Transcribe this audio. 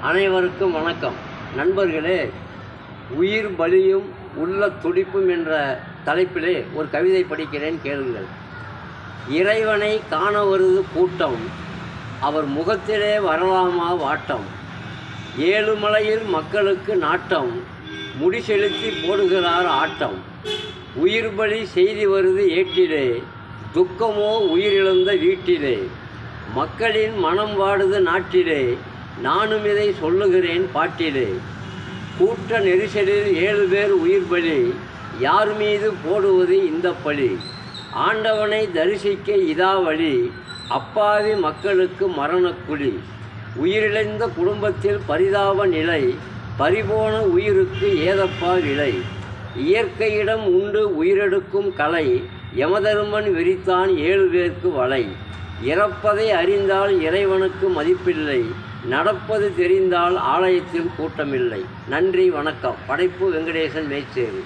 அனைவருக்கும் வணக்கம். நண்பர்களே, உயிர் பலியும் உள்ள துடிப்பும் என்ற தலைப்பிலே ஒரு கவிதை படிக்கிறேன், கேளுங்கள். இறைவனை காண வருது கூட்டம், அவர் முகத்திலே வரலாமா வாட்டம். ஏழுமலையில் மக்களுக்கு நாட்டம், முடி செலுத்தி போடுகிறார் ஆட்டம். உயிர் பலி செய்தி வருது ஏட்டிலே, துக்கமோ உயிரிழந்த வீட்டிலே. மக்களின் மனம் வாடுது நாட்டிலே, நானும் இதை சொல்லுகிறேன் பாட்டிலே. கூட்ட நெரிசலில் 7 பேர் உயிர் பலி, யார் மீது போடுவது இந்த பழி. ஆண்டவனை தரிசிக்க இதா வழி, அப்பாவி மக்களுக்கு மரணக்குழி. உயிரிழந்த குடும்பத்தில் பரிதாப நிலை, பறிபோன உயிருக்கு ஏதப்பா விலை. இயற்கையிடம் உண்டு உயிரெடுக்கும் கலை, யமதருமன் விரித்தான் 7 பேருக்கு வலை. இறப்பதை அறிந்தால் இறைவனுக்கு மதிப்பில்லை, நடப்பது தெரிந்தால் ஆலயத்தில் கூட்டமில்லை. நன்றி, வணக்கம். படைப்பு வெங்கடேசன் மேச்சேரி.